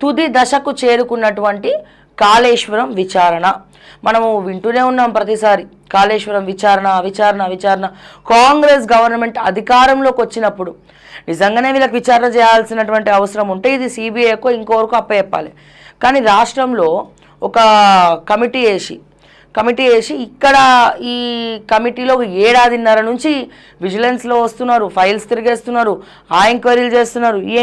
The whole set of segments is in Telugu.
తుది దశకు చేరుకున్నటువంటి కాళేశ్వరం విచారణ మనము వింటూనే ఉన్నాం ప్రతిసారి. కాళేశ్వరం విచారణ విచారణ విచారణ. కాంగ్రెస్ గవర్నమెంట్ అధికారంలోకి వచ్చినప్పుడు నిజంగానే వీళ్ళకి విచారణ చేయాల్సినటువంటి అవసరం ఉంటే ఇది సిబిఐకో ఇంకోవరకు అప్పచెప్పాలి. కానీ రాష్ట్రంలో ఒక కమిటీ వేసి ఇక్కడ ఈ కమిటీలో 1.5 ఏళ్ల నుంచి విజిలెన్స్లో వస్తున్నారు, ఫైల్స్ తిరిగేస్తున్నారు, ఆ ఎంక్వైరీలు చేస్తున్నారు, ఈ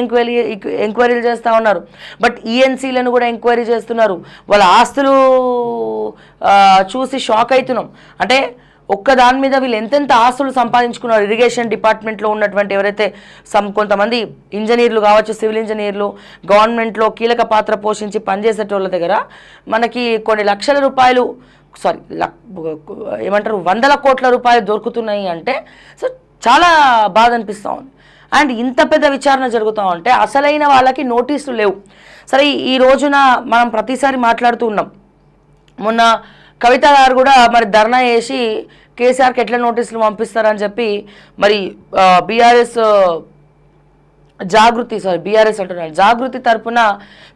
ఎంక్వైరీలు చేస్తూ ఉన్నారు. బట్ ఈఎన్సీలను కూడా ఎంక్వైరీ చేస్తున్నారు. వాళ్ళ ఆస్తులు చూసి షాక్ అవుతున్నాం. అంటే ఒక్క దాని మీద వీళ్ళు ఎంతెంత ఆస్తులు సంపాదించుకున్నారు. ఇరిగేషన్ డిపార్ట్మెంట్లో ఉన్నటువంటి ఎవరైతే కొంతమంది ఇంజనీర్లు కావచ్చు, సివిల్ ఇంజనీర్లు, గవర్నమెంట్లో కీలక పాత్ర పోషించి పనిచేసేటోళ్ళ దగ్గర మనకి కొన్ని లక్షల రూపాయలు ఏమంటారు 100 కోట్ల రూపాయలు దొరుకుతున్నాయి అంటే సో చాలా బాధ అనిపిస్తూ ఉంది. అండ్ ఇంత పెద్ద విచారణ జరుగుతూ ఉంటే అసలైన వాళ్ళకి నోటీసులు లేవు. సరే, ఈ రోజున మనం ప్రతిసారి మాట్లాడుతూ ఉన్నాం. మొన్న కవిత గారు కూడా మరి ధర్నా చేసి కేసీఆర్కి ఎట్లా నోటీసులు పంపిస్తారని చెప్పి మరి జాగృతి తరపున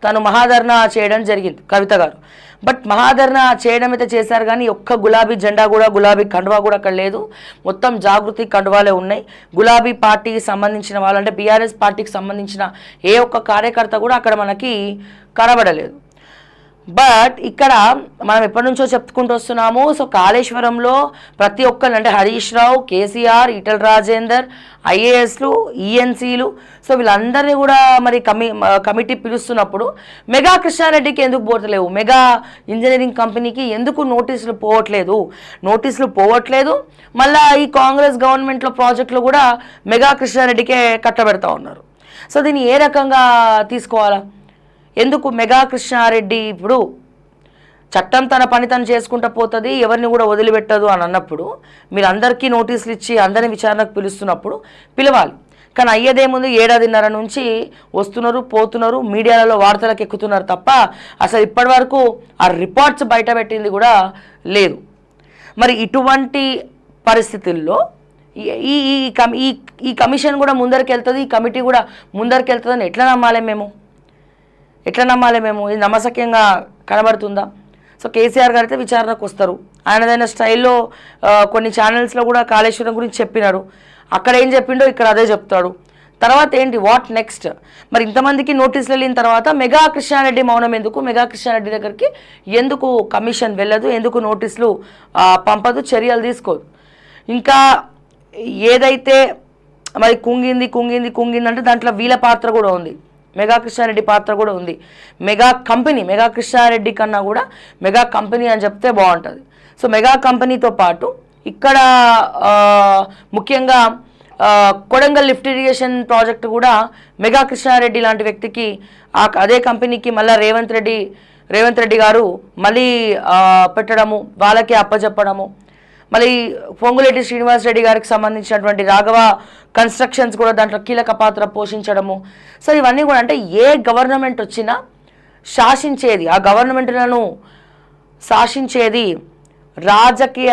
తను మహాధర్నా చేయడం జరిగింది కవిత గారు. బట్ మహాధర్నా చేయడం అయితే చేశారు కానీ ఒక్క గులాబీ జెండా కూడా, గులాబీ కండువా కూడా అక్కడ లేదు. మొత్తం జాగృతి కండువాలే ఉన్నాయి. గులాబీ పార్టీకి సంబంధించిన వాళ్ళు అంటే బీఆర్ఎస్ పార్టీకి సంబంధించిన ఏ ఒక్క కార్యకర్త కూడా అక్కడ మనకి కనబడలేదు. బట్ ఇక్కడ మనం ఎప్పటి నుంచో చెప్పుకుంటూ వస్తున్నాము. సో కాళేశ్వరంలో ప్రతి ఒక్కరు అంటే హరీష్ రావు, కేసీఆర్, ఈటెల రాజేందర్, ఐఏఎస్లు, ఈఎన్సీలు, సో వీళ్ళందరినీ కూడా మరి కమిటీ పిలుస్తున్నప్పుడు మెగా కృష్ణారెడ్డికి ఎందుకు పోవట్లేవు, మెగా ఇంజనీరింగ్ కంపెనీకి ఎందుకు నోటీసులు పోవట్లేదు. మళ్ళీ ఈ కాంగ్రెస్ గవర్నమెంట్లో ప్రాజెక్టులు కూడా మెగా కృష్ణారెడ్డికే కట్టబెడతా ఉన్నారు. సో దీన్ని ఏ రకంగా తీసుకోవాలా? ఎందుకు మెగా కృష్ణారెడ్డి ఇప్పుడు చట్టం తన పని తను చేసుకుంటూ పోతుంది, ఎవరిని కూడా వదిలిపెట్టదు అని అన్నప్పుడు మీరు అందరికీ నోటీసులు ఇచ్చి అందరిని విచారణకు పిలుస్తున్నప్పుడు పిలవాలి. కానీ అయ్యేదేముంది, 7.5 నుంచి వస్తున్నారు, పోతున్నారు, మీడియాలలో వార్తలకు ఎక్కుతున్నారు తప్ప అసలు ఇప్పటి వరకు ఆ రిపోర్ట్స్ బయట పెట్టింది కూడా లేదు. మరి ఇటువంటి పరిస్థితుల్లో ఈ కమిషన్ కూడా ముందరికి వెళ్తుంది, ఈ కమిటీ కూడా ముందరికి వెళ్తుందని ఎట్లా నమ్మాలి మేము? ఇది నమ్మశక్యంగా కనబడుతుందా? సో కేసీఆర్ గారు అయితే విచారణకు వస్తారు. ఆయనదైన స్టైల్లో కొన్ని ఛానల్స్లో కూడా కాళేశ్వరం గురించి చెప్పినాడు. అక్కడ ఏం చెప్పిండో ఇక్కడ అదే చెప్తాడు. తర్వాత ఏంటి, వాట్ నెక్స్ట్? మరి ఇంతమందికి నోటీసులు వెళ్ళిన తర్వాత మెగా కృష్ణారెడ్డి మౌనం ఎందుకు? మెగా కృష్ణారెడ్డి దగ్గరికి ఎందుకు కమిషన్ వెళ్ళదు? ఎందుకు నోటీసులు పంపదు, చర్యలు తీసుకోదు? ఇంకా ఏదైతే మరి కుంగింది అంటే దాంట్లో వీళ్ళ పాత్ర కూడా ఉంది, మెగా కృష్ణారెడ్డి పాత్ర కూడా ఉంది. మెగా కృష్ణారెడ్డి కన్నా కూడా మెగా కంపెనీ అని చెప్తే బాగుంటుంది. సో మెగా కంపెనీతో పాటు ఇక్కడ ముఖ్యంగా కొడంగల్ లిఫ్ట్ ఇరిగేషన్ ప్రాజెక్టు కూడా మెగా కృష్ణారెడ్డి లాంటి వ్యక్తికి అదే కంపెనీకి మళ్ళీ రేవంత్ రెడ్డి గారు మళ్ళీ పెట్టడము, వాళ్ళకి అప్పచెప్పడము, మళ్ళీ పొంగులేటి శ్రీనివాస్ రెడ్డి గారికి సంబంధించినటువంటి రాఘవ కన్స్ట్రక్షన్స్ కూడా దాంట్లో కీలక పాత్ర పోషించడము. సో ఇవన్నీ కూడా అంటే ఏ గవర్నమెంట్ వచ్చినా ఆ గవర్నమెంట్లను శాసించేది రాజకీయ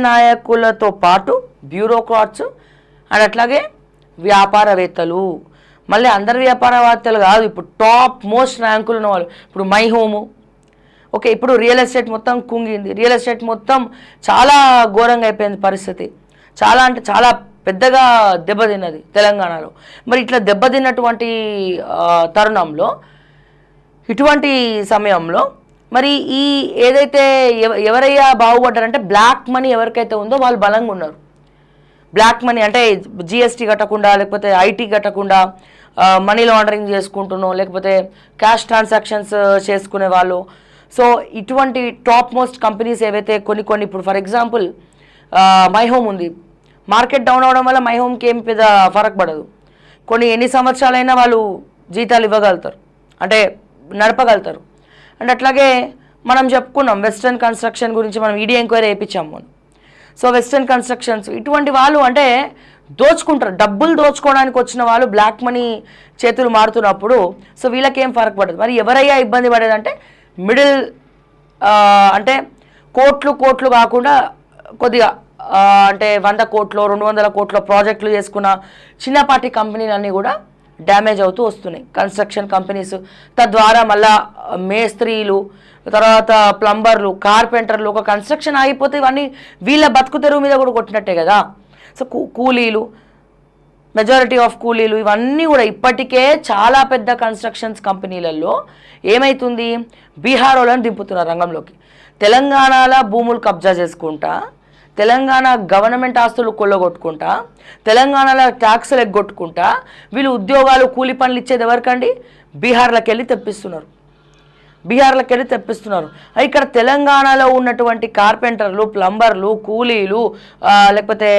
నాయకులతో పాటు బ్యూరోక్రాట్స్ అండ్ అట్లాగే వ్యాపారవేత్తలు. మళ్ళీ అందరు వ్యాపారవేత్తలు కాదు, ఇప్పుడు టాప్ మోస్ట్ ర్యాంకులు ఉన్న వాళ్ళు. ఇప్పుడు మై హోము ఓకే, ఇప్పుడు రియల్ ఎస్టేట్ మొత్తం కుంగింది, రియల్ ఎస్టేట్ మొత్తం చాలా ఘోరంగా అయిపోయింది పరిస్థితి. చాలా అంటే చాలా పెద్దగా దెబ్బతిన్నది తెలంగాణలో. మరి ఇట్లా దెబ్బతిన్నటువంటి తరుణంలో, ఇటువంటి సమయంలో మరి ఈ ఏదైతే ఎవరయ్యా బాగుపడ్డారంటే బ్లాక్ మనీ ఎవరికైతే ఉందో వాళ్ళు బలంగా ఉన్నారు. బ్లాక్ మనీ అంటే జిఎస్టీ కట్టకుండా, లేకపోతే ఐటీ కట్టకుండా మనీ లాండరింగ్ చేసుకుంటున్నాం, లేకపోతే క్యాష్ ట్రాన్సాక్షన్స్ చేసుకునే వాళ్ళు. సో ఇటువంటి టాప్ మోస్ట్ కంపెనీస్ ఏవైతే కొన్ని ఇప్పుడు ఫర్ ఎగ్జాంపుల్ మై హోమ్ ఉంది, మార్కెట్ డౌన్ అవడం వల్ల మై హోమ్కి ఏం పెద్ద ఫరక్ పడదు. ఎన్ని సంవత్సరాలైనా వాళ్ళు జీతాలు ఇవ్వగలుగుతారు, అంటే నడపగలుగుతారు. అండ్ అట్లాగే మనం చెప్పుకున్నాం వెస్టర్న్ కన్స్ట్రక్షన్ గురించి, మనం ఈడీ ఎంక్వైరీ వేయించాము మనం. సో వెస్టర్న్ కన్స్ట్రక్షన్స్ ఇటువంటి వాళ్ళు అంటే దోచుకుంటారు, డబ్బులు దోచుకోవడానికి వచ్చిన వాళ్ళు బ్లాక్ మనీ చేతులు మారుతున్నప్పుడు సో వీళ్ళకేం ఫరక్ పడదు. మరి ఎవరయ్యా ఇబ్బంది పడేదంటే మిడిల్ అంటే కోట్లు కాకుండా కొద్దిగా అంటే 100 కోట్లు 200 కోట్ల ప్రాజెక్టులు చేసుకున్న చిన్నపాటి కంపెనీలన్నీ కూడా డ్యామేజ్ అవుతూ వస్తున్నాయి కన్స్ట్రక్షన్ కంపెనీస్. తద్వారా మళ్ళా మేస్త్రీలు, తర్వాత ప్లంబర్లు, కార్పెంటర్లు, ఒక కన్స్ట్రక్షన్ ఆగిపోతే ఇవన్నీ వీళ్ళ బతుకు తెరువు మీద కూడా కొట్టినట్టే కదా. సో కూలీలు, మెజారిటీ ఆఫ్ కూలీలు ఇవన్నీ కూడా ఇప్పటికే చాలా పెద్ద కన్స్ట్రక్షన్స్ కంపెనీలలో ఏమవుతుంది, బీహార్ వాళ్ళని దింపుతున్నారు రంగంలోకి. తెలంగాణలో భూములు కబ్జా చేసుకుంటా, తెలంగాణ గవర్నమెంట్ ఆస్తులు కొల్లగొట్టుకుంటా, తెలంగాణలో ట్యాక్సులు ఎగ్గొట్టుకుంటా వీళ్ళు ఉద్యోగాలు కూలి పనులు ఇచ్చేది ఎవరికండి, బీహార్లోకి వెళ్ళి తెప్పిస్తున్నారు. ఇక్కడ తెలంగాణలో ఉన్నటువంటి కార్పెంటర్లు, ప్లంబర్లు, కూలీలు, లేకపోతే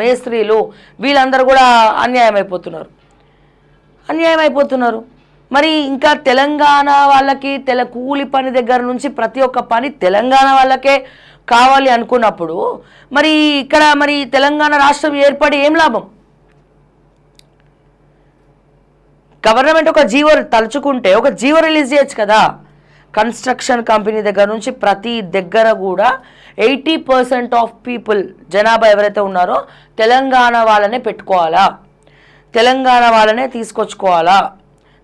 మేస్త్రీలు వీళ్ళందరూ కూడా అన్యాయం అయిపోతున్నారు. మరి ఇంకా తెలంగాణ వాళ్ళకి కూలి పని దగ్గర నుంచి ప్రతి ఒక్క పని తెలంగాణ వాళ్ళకే కావాలి అనుకున్నప్పుడు మరి ఇక్కడ మరి తెలంగాణ రాష్ట్రం ఏర్పడి ఏం లాభం? గవర్నమెంట్ ఒక జీవో తలుచుకుంటే ఒక జీవో రిలీజ్ చేయొచ్చు కదా. కన్స్ట్రక్షన్ కంపెనీ దగ్గర నుంచి ప్రతి దగ్గర కూడా 80% ఆఫ్ పీపుల్, జనాభా ఎవరైతే ఉన్నారో తెలంగాణ వాళ్ళనే పెట్టుకోవాలా, తెలంగాణ వాళ్ళనే తీసుకొచ్చుకోవాలా,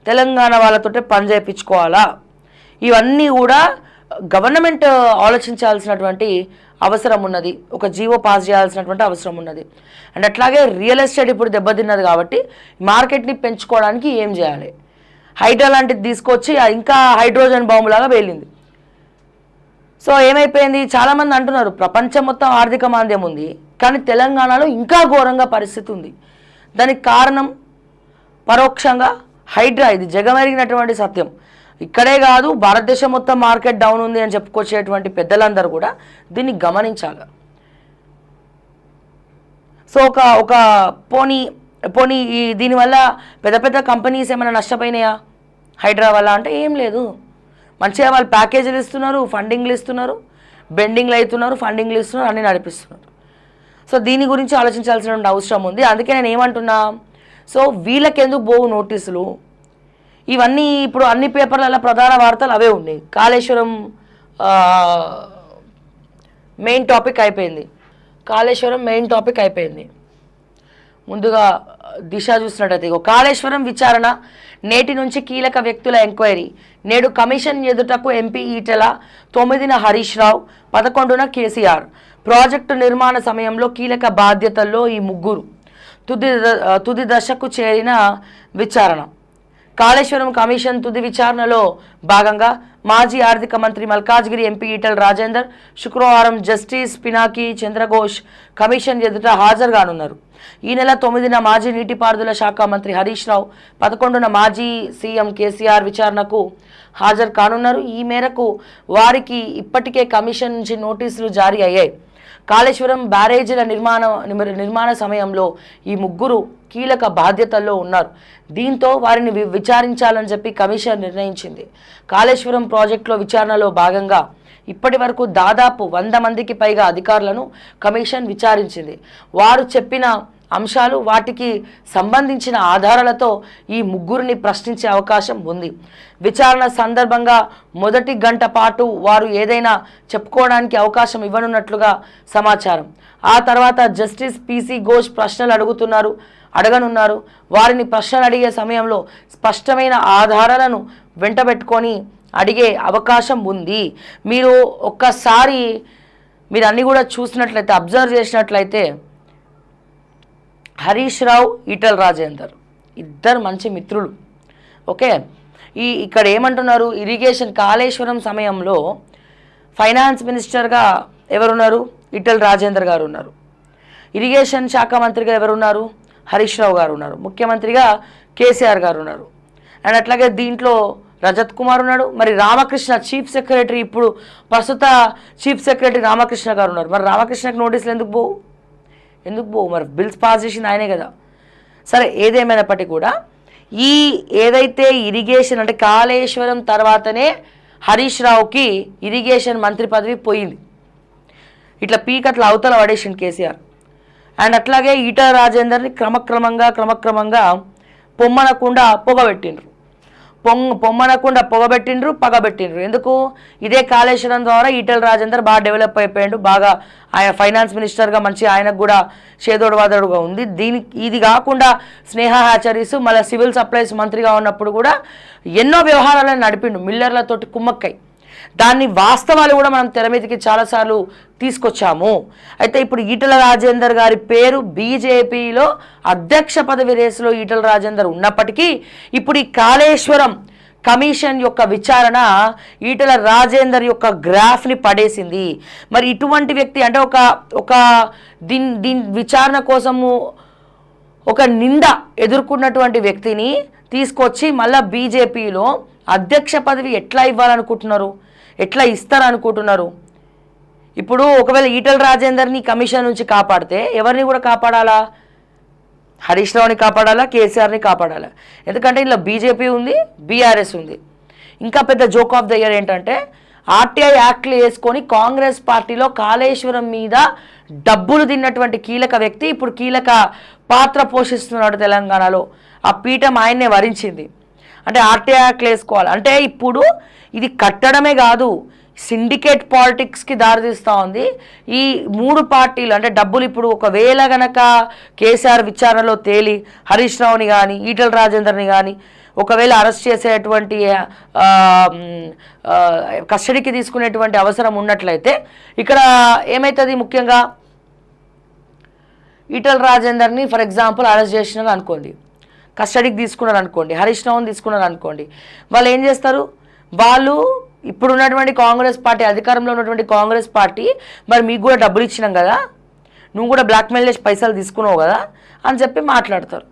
తెలంగాణ వాళ్ళతోటే పని చేయించుకోవాలా. ఇవన్నీ కూడా గవర్నమెంట్ ఆలోచించాల్సినటువంటి అవసరం ఉన్నది, ఒక జీవో పాస్ చేయాల్సినటువంటి అవసరం ఉన్నది. అండ్ అట్లాగే రియల్ ఎస్టేట్ ఇప్పుడు దెబ్బతిన్నది కాబట్టి మార్కెట్ని పెంచుకోవడానికి ఏం చేయాలి, హైడ్రా లాంటిది తీసుకొచ్చి ఇంకా హైడ్రోజన్ బాంబు లాగా పేలింది. సో ఏమైపోయింది, చాలామంది అంటున్నారు ప్రపంచం మొత్తం ఆర్థిక మాంద్యం ఉంది కానీ తెలంగాణలో ఇంకా ఘోరంగా పరిస్థితి ఉంది. దానికి కారణం పరోక్షంగా హైడ్రా. ఇది జగమెరిగినటువంటి సత్యం. ఇక్కడే కాదు భారతదేశం మొత్తం మార్కెట్ డౌన్ ఉంది అని చెప్పుకొచ్చేటువంటి పెద్దలందరూ కూడా దీన్ని గమనించాలి. సో ఒక పోనీ దీనివల్ల పెద్ద పెద్ద కంపెనీస్ ఏమైనా నష్టపోయినాయా హైడ్రా వల్ల అంటే ఏం లేదు. మంచిగా వాళ్ళు ప్యాకేజీలు ఇస్తున్నారు, ఫండింగ్లు ఇస్తున్నారు, బెండింగ్లు అవుతున్నారు, ఫండింగ్లు ఇస్తున్నారు, అన్నీ నడిపిస్తున్నారు. సో దీని గురించి ఆలోచించాల్సిన అవసరం ఉంది. అందుకే నేను ఏమంటున్నా, సో వీళ్ళకెందుకు పోవు నోటీసులు? ఇవన్నీ ఇప్పుడు అన్ని పేపర్లలో ప్రధాన వార్తలు అవే ఉన్నాయి. కాళేశ్వరం మెయిన్ టాపిక్ అయిపోయింది. ముందుగా దిశ చూసినట్టయితే కాళేశ్వరం విచారణ నేటి నుంచి కీలక వ్యక్తుల ఎంక్వైరీ. నేడు commission ఎదుటకు MP Etela, 9న Harish Rao, 11న KCR. Project నిర్మాణ సమయంలో కీలక బాధ్యతల్లో ఈ ముగ్గురు. తుది దశకు చేరిన విచారణ. కాళేశ్వరం కమిషన్ తుది విచారణలో భాగంగా మాజీ ఆర్థిక మంత్రి మల్కాజ్గిరి ఎంపీ ఈటెల రాజేందర్ శుక్రవారం జస్టిస్ పినాకి చంద్రఘోష్ కమిషన్ ఎదుట హాజరుగానున్నారు. ఈ నెల 9న మాజీ నీటిపారుదల శాఖ మంత్రి హరీష్ రావు, 11న మాజీ సీఎం కేసీఆర్ విచారణకు హాజరు కానున్నారు. ఈ మేరకు వారికి ఇప్పటికే కమిషన్ నుంచి నోటీసులు జారీ అయ్యాయి. కాళేశ్వరం బ్యారేజీల నిర్మాణ సమయంలో ఈ ముగ్గురు కీలక బాధ్యతల్లో ఉన్నారు. దీంతో వారిని విచారించాలని చెప్పి కమిషన్ నిర్ణయించింది. కాళేశ్వరం ప్రాజెక్టులో విచారణలో భాగంగా ఇప్పటి వరకు దాదాపు 100 మందికి పైగా అధికారులను కమిషన్ విచారించింది. వారు చెప్పిన అంశాలు, వాటికి సంబంధించిన ఆధారాలతో ఈ ముగ్గురిని ప్రశ్నించే అవకాశం ఉంది. విచారణ సందర్భంగా మొదటి గంట పాటు వారు ఏదైనా చెప్పుకోవడానికి అవకాశం ఇవ్వనున్నట్లుగా సమాచారం. ఆ తర్వాత జస్టిస్ పిసి ఘోష్ ప్రశ్నలు అడగనున్నారు. వారిని ప్రశ్నలు అడిగే సమయంలో స్పష్టమైన ఆధారాలను వెంటబెట్టుకొని అడిగే అవకాశం ఉంది. మీరు ఒక్కసారి మీరు అన్నీ కూడా చూసినట్లయితే, అబ్జర్వ్ చేసినట్లయితే హరీష్ రావు, ఈటెల రాజేందర్ ఇద్దరు మంచి మిత్రులు. ఓకే, ఇక్కడ ఏమంటున్నారు, ఇరిగేషన్ కాళేశ్వరం సమయంలో ఫైనాన్స్ మినిస్టర్గా ఎవరున్నారు, ఈటెల రాజేందర్ గారు ఉన్నారు. ఇరిగేషన్ శాఖ మంత్రిగా ఎవరున్నారు, హరీష్ రావు గారు ఉన్నారు. ముఖ్యమంత్రిగా కేసీఆర్ గారు ఉన్నారు. అండ్ అట్లాగే దీంట్లో రజత్ కుమార్ ఉన్నాడు. మరి రామకృష్ణ చీఫ్ సెక్రటరీ, ఇప్పుడు ప్రస్తుత చీఫ్ సెక్రటరీ రామకృష్ణ గారు ఉన్నారు. మరి రామకృష్ణకి నోటీసులు ఎందుకు పోవు? మరి బిల్స్ పాస్ చేసింది ఆయనే కదా. సరే, ఏదేమైనప్పటికీ కూడా ఏదైతే ఇరిగేషన్ అంటే కాళేశ్వరం తర్వాతనే హరీష్ రావుకి ఇరిగేషన్ మంత్రి పదవి పోయింది. ఇట్లా పీకట్ల అవతల పడేసింది కేసీఆర్. అండ్ అట్లాగే ఈటెల రాజేందర్ని క్రమక్రమంగా పొమ్మనకుండా పొగబెట్టిండ్రు. పొమ్మనకుండా పొగబెట్టిండ్రు, పగబెట్టిండ్రు. ఎందుకు? ఇదే కాళేశ్వరం ద్వారా ఈటెల రాజేందర్ బాగా డెవలప్ అయిపోయాడు, బాగా ఆయన ఫైనాన్స్ మినిస్టర్గా మంచి ఆయనకు కూడా చేదోడు వాదోడుగా ఉంది. ఇది కాకుండా స్నేహ హ్యాచరీస్ మళ్ళీ సివిల్ సప్లైస్ మంత్రిగా ఉన్నప్పుడు కూడా ఎన్నో వ్యవహారాలను నడిపిండు మిల్లర్లతోటి కుమ్మక్కై. దాన్ని వాస్తవాలు కూడా మనం తెర మీదకి చాలాసార్లు తీసుకొచ్చాము. అయితే ఇప్పుడు ఈటెల రాజేందర్ గారి పేరు బీజేపీలో అధ్యక్ష పదవి రేసులో ఈటెల రాజేందర్ ఉన్నప్పటికీ ఇప్పుడు ఈ కాళేశ్వరం కమిషన్ యొక్క విచారణ ఈటెల రాజేందర్ యొక్క గ్రాఫ్ని పడేసింది. మరి ఇటువంటి వ్యక్తి అంటే ఒక దీని విచారణ కోసము ఒక నింద ఎదుర్కొన్నటువంటి వ్యక్తిని తీసుకొచ్చి మళ్ళీ బీజేపీలో అధ్యక్ష పదవి ఎట్లా ఇవ్వాలనుకుంటున్నారు, ఎట్లా ఇస్తారనుకుంటున్నారు? ఇప్పుడు ఒకవేళ ఈటెల రాజేందర్ని కమిషన్ నుంచి కాపాడితే ఎవరిని కూడా కాపాడాలా? హరీష్ రావుని కాపాడాలా, కేసీఆర్ని కాపాడాలా? ఎందుకంటే ఇలా బీజేపీ ఉంది, బీఆర్ఎస్ ఉంది. ఇంకా పెద్ద జోక్ ఆఫ్ ద ఇయర్ ఏంటంటే ఆర్టీఐ యాక్ట్లు వేసుకొని కాంగ్రెస్ పార్టీలో కాళేశ్వరం మీద డబ్బులు తిన్నటువంటి కీలక వ్యక్తి ఇప్పుడు కీలక పాత్ర పోషిస్తున్నాడు తెలంగాణలో. ఆ పీఠం ఆయన్నే వరించింది. అంటే ఆర్టీఐ యాక్ట్లు వేసుకోవాలి అంటే ఇప్పుడు ఇది కట్టడమే కాదు, సిండికేట్ పాలిటిక్స్కి దారితీస్తూ ఉంది. ఈ మూడు పార్టీలు అంటే డబ్బులు ఇప్పుడు ఒకవేళ గనక కేసీఆర్ విచారణలో తేలి హరీష్ రావుని కానీ ఈటెల రాజేందర్ని కానీ ఒకవేళ అరెస్ట్ చేసేటువంటి కస్టడీకి తీసుకునేటువంటి అవసరం ఉన్నట్లయితే ఇక్కడ ఏమవుతుంది? ముఖ్యంగా ఈటెల రాజేందర్ని ఫర్ ఎగ్జాంపుల్ అరెస్ట్ చేసినారు అనుకోండి, కస్టడీకి తీసుకున్నారు అనుకోండి, హరీష్ రావుని తీసుకున్నారు అనుకోండి, వాళ్ళు ఏం చేస్తారు? వాళ్ళు ఇప్పుడు ఉన్నటువంటి కాంగ్రెస్ పార్టీ, అధికారంలో ఉన్నటువంటి కాంగ్రెస్ పార్టీ, మరి మీకు కూడా డబ్బులు ఇచ్చినాం కదా, నువ్వు కూడా బ్లాక్మెయిల్ చేసి పైసలు తీసుకున్నావు కదా అని చెప్పి మాట్లాడతారు.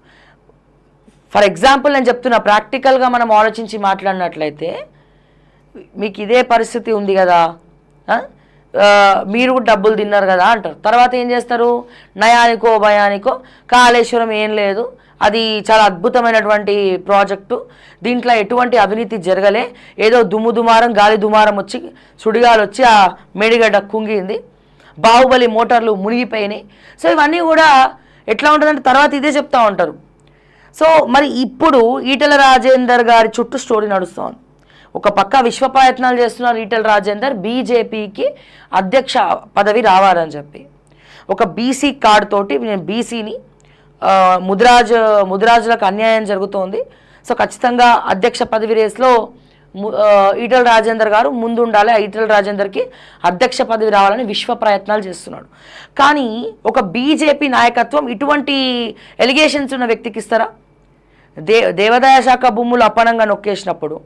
ఫర్ ఎగ్జాంపుల్ నేను చెప్తున్నా, ప్రాక్టికల్గా మనం ఆలోచించి మాట్లాడినట్లయితే మీకు ఇదే పరిస్థితి ఉంది కదా, మీరు కూడా డబ్బులు తిన్నారు కదా అంటారు. తర్వాత ఏం చేస్తారు? నయానికో భయానికో కాళేశ్వరం ఏం లేదు, అది చాలా అద్భుతమైనటువంటి ప్రాజెక్టు, దీంట్లో ఎటువంటి అవినీతి జరగలే, ఏదో దుమారం గాలి దుమారం వచ్చి సుడిగాలు వచ్చి ఆ మేడిగడ్డ కుంగింది, బాహుబలి మోటార్లు మునిగిపోయినాయి. సో ఇవన్నీ కూడా ఎట్లా ఉంటుందంటే తర్వాత ఇదే చెప్తూ ఉంటారు. సో మరి ఇప్పుడు ఈటెల రాజేందర్ గారి చుట్టూ స్టోరీ నడుస్తుంది. ఒక పక్క విశ్వ ప్రయత్నాలు చేస్తున్నారు ఈటెల రాజేందర్ బీజేపీకి అధ్యక్ష పదవి రావాలని చెప్పి. ఒక బీసీ కార్డు తోటి నేను బీసీని ముదిరాజులకు అన్యాయం జరుగుతోంది, సో ఖచ్చితంగా అధ్యక్ష పదవి రేస్లో ఈటెల రాజేందర్ గారు ముందు ఉండాలి, ఈటెల రాజేందర్కి అధ్యక్ష పదవి రావాలని విశ్వ ప్రయత్నాలు చేస్తున్నాడు. కానీ ఒక బీజేపీ నాయకత్వం ఇటువంటి ఎలిగేషన్స్ ఉన్న వ్యక్తికి ఇస్తారా? దేవాదాయ శాఖ భూములు అప్పనంగా నొక్కేసినప్పుడు,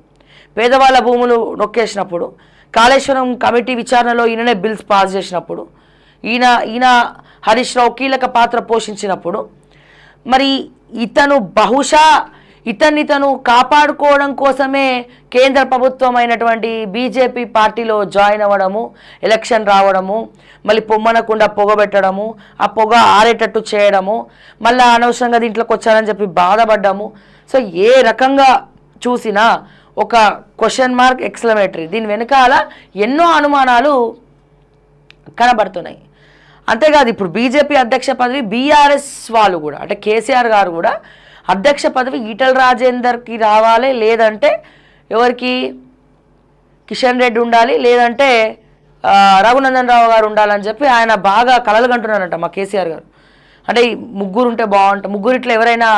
పేదవాళ్ళ భూములు నొక్కేసినప్పుడు, కాళేశ్వరం కమిటీ విచారణలో ఈయననే బిల్స్ పాస్ చేసినప్పుడు, ఈయన హరీష్ రావు కీలక పాత్ర పోషించినప్పుడు, మరి ఇతను బహుశా ఇతను కాపాడుకోవడం కోసమే కేంద్ర ప్రభుత్వం అయినటువంటి బీజేపీ పార్టీలో జాయిన్ అవ్వడము, ఎలక్షన్ రావడము, మళ్ళీ పొమ్మనకుండా పొగబెట్టడము, ఆ పొగ ఆరేటట్టు చేయడము, మళ్ళీ అనవసరంగా దీంట్లోకి వచ్చారని చెప్పి బాధపడ్డాము. సో ఏ రకంగా చూసినా ఒక క్వశ్చన్ మార్క్, ఎక్స్క్లమేటరీ, దీని వెనకాల ఎన్నో అనుమానాలు కనబడుతున్నాయి. అంతేకాదు ఇప్పుడు బీజేపీ అధ్యక్ష పదవి బీఆర్ఎస్ వాళ్ళు కూడా అంటే కేసీఆర్ గారు కూడా అధ్యక్ష పదవి ఈటెల రాజేందర్కి రావాలి, లేదంటే ఎవరికి కిషన్ రెడ్డి ఉండాలి, లేదంటే రఘునందన్ రావు గారు ఉండాలని చెప్పి ఆయన బాగా కలలు కంటున్నారంట మా కేసీఆర్ గారు. అంటే ముగ్గురు ఉంటే బాగుంటుంది, ముగ్గురిట్లో ఎవరైనా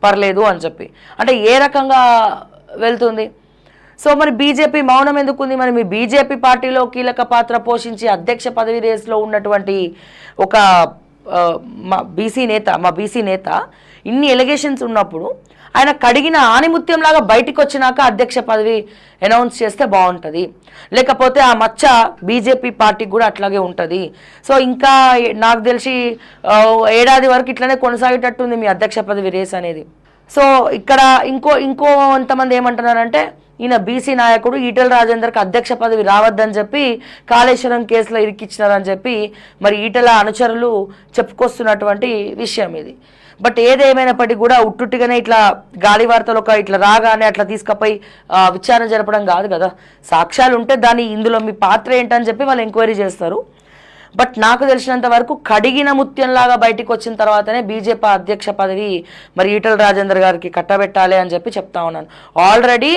పర్లేదు అని చెప్పి. అంటే ఏ రకంగా వెళ్తుంది? సో మరి బీజేపీ మౌనం ఎందుకుంది? మరి మీ బీజేపీ పార్టీలో కీలక పాత్ర పోషించి అధ్యక్ష పదవి రేసులో ఉన్నటువంటి ఒక మా బీసీ నేత ఇన్ని ఎలిగేషన్స్ ఉన్నప్పుడు ఆయన కడిగిన ఆనిముత్యంలాగా బయటికి వచ్చినాక అధ్యక్ష పదవి అనౌన్స్ చేస్తే బాగుంటుంది, లేకపోతే ఆ మచ్చ బీజేపీ పార్టీకి కూడా అట్లాగే ఉంటుంది. సో ఇంకా నాకు తెలిసి ఏడాది వరకు ఇట్లనే కొనసాగేటట్టుంది మీ అధ్యక్ష పదవి రేస్ అనేది. సో ఇక్కడ ఇంకో ఎంతమంది ఏమంటున్నారంటే ఈయన బీసీ నాయకుడు ఈటెల రాజేందర్కి అధ్యక్ష పదవి రావద్దని చెప్పి కాళేశ్వరం కేసులో ఇరికిచ్చినారని చెప్పి మరి ఈటెల అనుచరులు చెప్పుకొస్తున్నటువంటి విషయం ఇది. బట్ ఏదేమైనప్పటికీ కూడా ఉట్టుట్టిగానే ఇట్లా గాలి వార్తలు ఇట్లా రాగానే అట్లా తీసుకుపోయి విచారణ జరపడం కాదు కదా. సాక్ష్యాలు ఉంటే ఇందులో మీ పాత్ర ఏంటని చెప్పి వాళ్ళు ఎంక్వైరీ చేస్తారు. బట్ నాకు తెలిసినంత వరకు కడిగిన ముత్యంలాగా బయటికి వచ్చిన తర్వాతనే బీజేపీ అధ్యక్ష పదవి మరి ఈటల రాజేందర్ గారికి కట్టబెట్టాలి అని చెప్పి చెప్తా ఉన్నాను. ఆల్రెడీ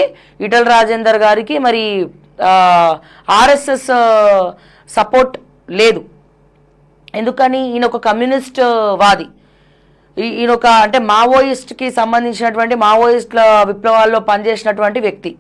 ఈటల రాజేందర్ గారికి మరి ఆర్ఎస్ఎస్ సపోర్ట్ లేదు. ఎందుకని? ఈయన ఒక కమ్యూనిస్ట్ వాది, ఈయన ఒక అంటే మావోయిస్ట్కి సంబంధించినటువంటి మావోయిస్ట్ల విప్లవాల్లో పనిచేసినటువంటి వ్యక్తి.